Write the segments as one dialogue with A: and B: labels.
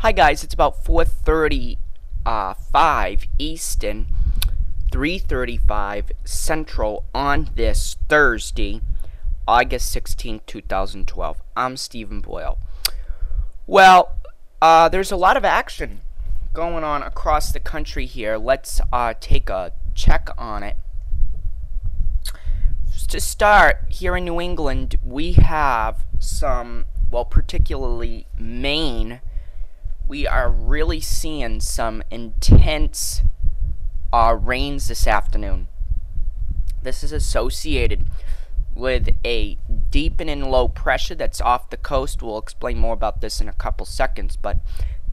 A: Hi guys, it's about 4:35 Eastern, 3:35 Central on this Thursday, August 16th, 2012. I'm Stephen Boyle. Well, there's a lot of action going on across the country here. Let's take a check on it. To start, here in New England, we have some, well, particularly Maine. We are really seeing some intense rains this afternoon. This is associated with a deepening low pressure that's off the coast. We'll explain more about this in a couple seconds, but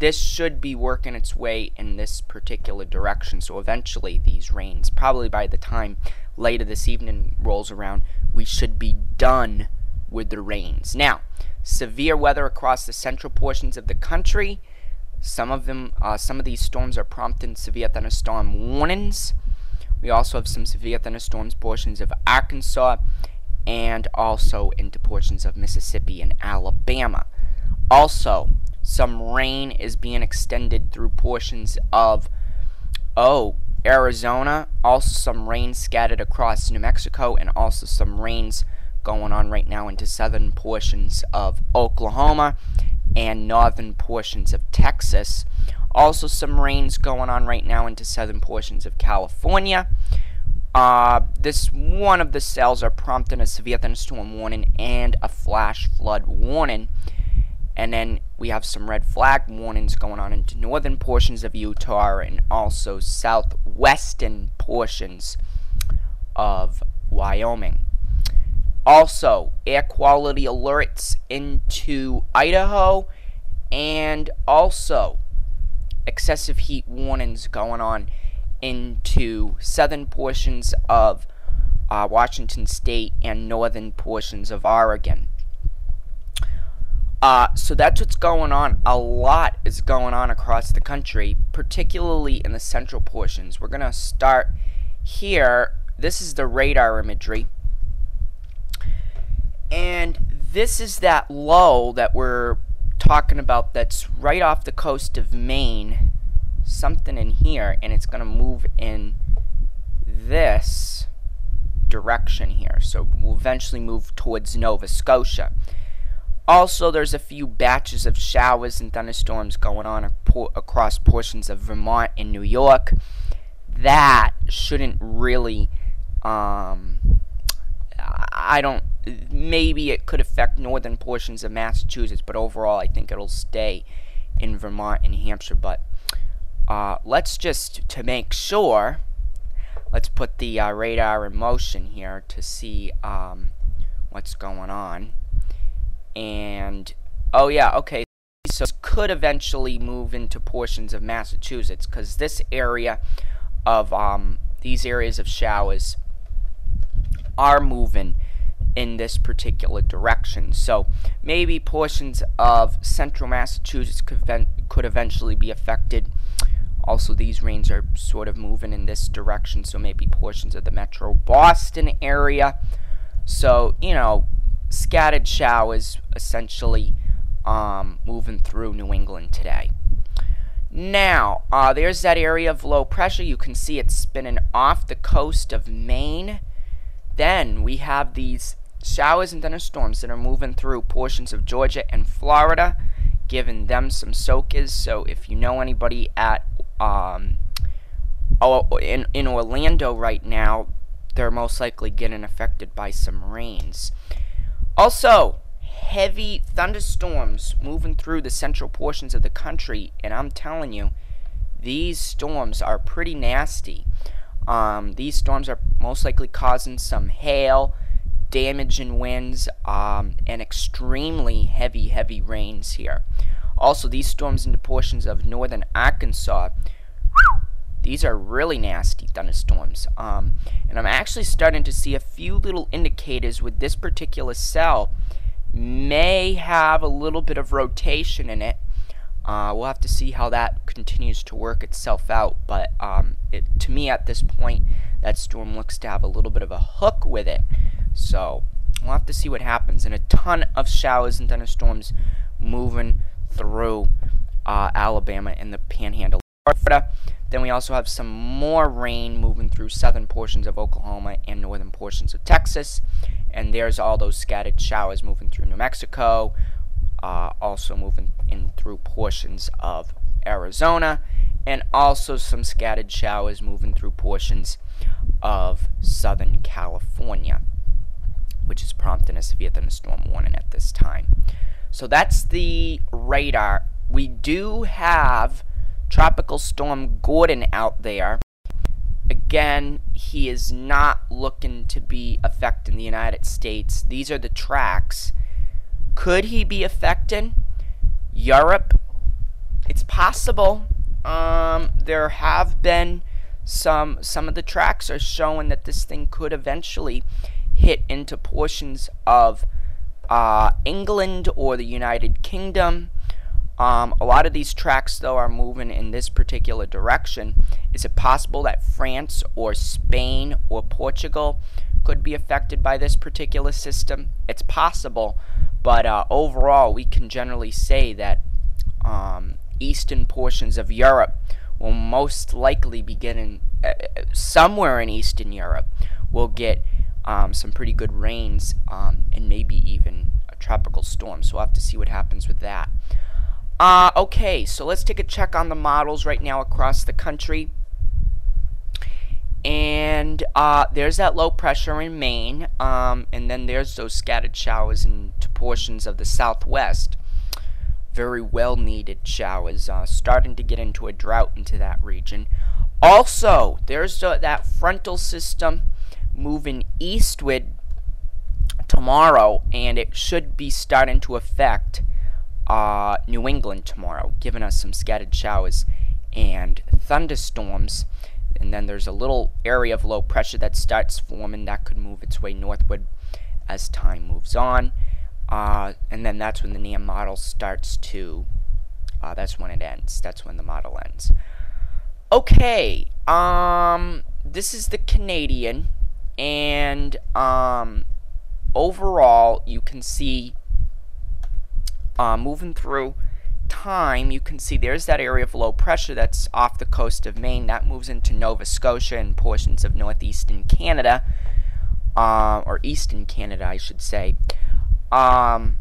A: this should be working its way in this particular direction. So eventually these rains, probably by the time later this evening rolls around, we should be done with the rains. Now, severe weather across the central portions of the country. Some of these storms are prompting severe thunderstorm warnings. We also have some severe thunderstorms portions of Arkansas and also into portions of Mississippi and Alabama. Also, some rain is being extended through portions of Arizona. Also some rain scattered across New Mexico, and also some rains going on right now into southern portions of Oklahoma and northern portions of Texas. Also some rains going on right now into southern portions of California. This one of the cells are prompting a severe thunderstorm warning and a flash flood warning. And then we have some red flag warnings going on into northern portions of Utah and also southwestern portions of Wyoming. Also, air quality alerts into Idaho, and also excessive heat warnings going on into southern portions of Washington State and northern portions of Oregon. So that's what's going on. A lot is going on across the country, particularly in the central portions. We're going to start here. This is the radar imagery. And this is that low that we're talking about that's right off the coast of Maine. Something in here, and it's going to move in this direction here. So we'll eventually move towards Nova Scotia. Also, there's a few batches of showers and thunderstorms going on across portions of Vermont and New York. That shouldn't really, maybe it could affect northern portions of Massachusetts, but overall I think it'll stay in Vermont and Hampshire. But let's just, to make sure, let's put the radar in motion here to see what's going on. And, oh yeah, okay, so this could eventually move into portions of Massachusetts, because this area of, these areas of showers are moving in this particular direction. So maybe portions of central Massachusetts could eventually be affected. Also, these rains are sort of moving in this direction, so maybe portions of the metro Boston area. So, you know, scattered showers essentially moving through New England today. Now, there's that area of low pressure. You can see it's spinning off the coast of Maine. Then we have these showers and thunderstorms that are moving through portions of Georgia and Florida, giving them some soakers. So if you know anybody at in Orlando right now, they're most likely getting affected by some rains. Also, heavy thunderstorms moving through the central portions of the country, and I'm telling you, these storms are pretty nasty. These storms are most likely causing some hail, damage and winds, and extremely heavy rains here. Also, these storms into portions of northern Arkansas, these are really nasty thunderstorms. And I'm actually starting to see a few little indicators with this particular cell may have a little bit of rotation in it. We'll have to see how that continues to work itself out. But to me at this point, that storm looks to have a little bit of a hook with it. So we'll have to see what happens. And a ton of showers and thunderstorms moving through Alabama and the Panhandle of Florida. Then we also have some more rain moving through southern portions of Oklahoma and northern portions of Texas. And there's all those scattered showers moving through New Mexico, also moving in through portions of Arizona, and also some scattered showers moving through portions of Southern California, which is prompting a severe thunderstorm warning at this time. So that's the radar. We do have Tropical Storm Gordon out there. Again, he is not looking to be affecting the United States. These are the tracks. Could he be affecting Europe? It's possible. There have been some of the tracks are showing that this thing could eventually hit into portions of England or the United Kingdom. A lot of these tracks, though, are moving in this particular direction. Is it possible that France or Spain or Portugal could be affected by this particular system? It's possible, but overall, we can generally say that eastern portions of Europe will most likely be getting, somewhere in Eastern Europe, will get some pretty good rains and maybe even a tropical storm. So we'll have to see what happens with that. Okay, so let's take a check on the models right now across the country. And there's that low pressure in Maine, and then there's those scattered showers into portions of the southwest. Very well needed showers, starting to get into a drought into that region. Also, there's that frontal system moving eastward tomorrow, and it should be starting to affect New England tomorrow, giving us some scattered showers and thunderstorms. And then there's a little area of low pressure that starts forming that could move its way northward as time moves on. And then that's when the NAM model starts to, that's when it ends. That's when the model ends. Okay, this is the Canadian, and overall, you can see, moving through time, you can see there's that area of low pressure that's off the coast of Maine. That moves into Nova Scotia and portions of northeastern Canada, or eastern Canada, I should say. And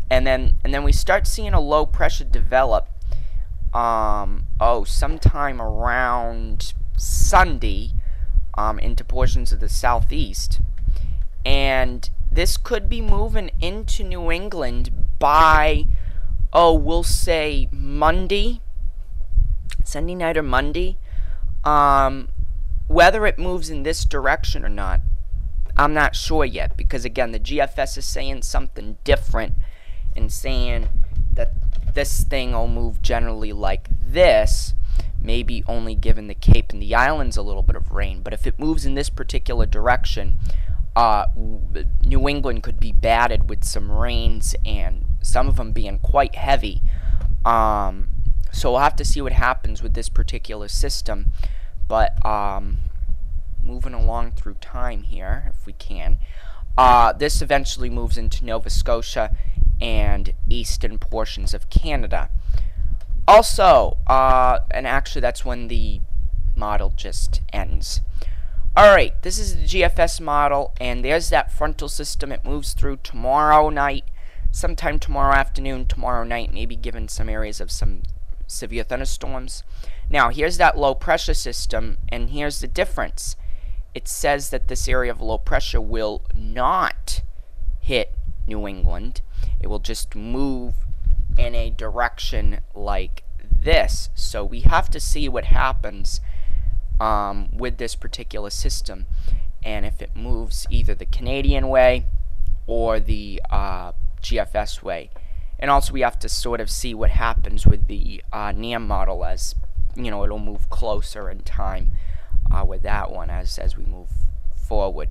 A: then we start seeing a low pressure develop sometime around Sunday into portions of the southeast, and this could be moving into New England by we'll say Monday, Sunday night or Monday. Whether it moves in this direction or not, I'm not sure yet, because again, the GFS is saying something different and saying that this thing will move generally like this, maybe only giving the Cape and the Islands a little bit of rain. But if it moves in this particular direction, New England could be battered with some rains, and some of them being quite heavy. So we'll have to see what happens with this particular system. But moving along through time here, if we can, this eventually moves into Nova Scotia and eastern portions of Canada. Also, and actually that's when the model just ends. Alright, this is the GFS model, and there's that frontal system. It moves through tomorrow night, sometime tomorrow afternoon, tomorrow night, maybe given some areas of some severe thunderstorms. Now, here's that low pressure system, and here's the difference. It says that this area of low pressure will not hit New England. It will just move in a direction like this. So we have to see what happens with this particular system, and if it moves either the Canadian way or the GFS way. And also we have to sort of see what happens with the NAM model, as you know, it'll move closer in time with that one as we move forward.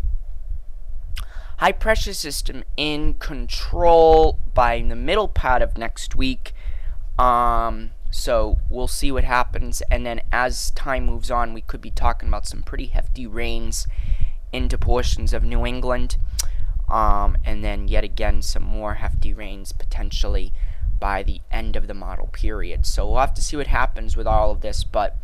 A: High pressure system in control by the middle part of next week. So we'll see what happens, and then as time moves on, we could be talking about some pretty hefty rains into portions of New England, and then yet again some more hefty rains potentially by the end of the model period. So we'll have to see what happens with all of this. But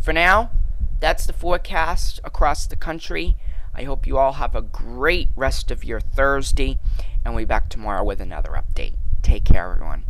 A: for now, that's the forecast across the country. I hope you all have a great rest of your Thursday, and we'll be back tomorrow with another update. Take care, everyone.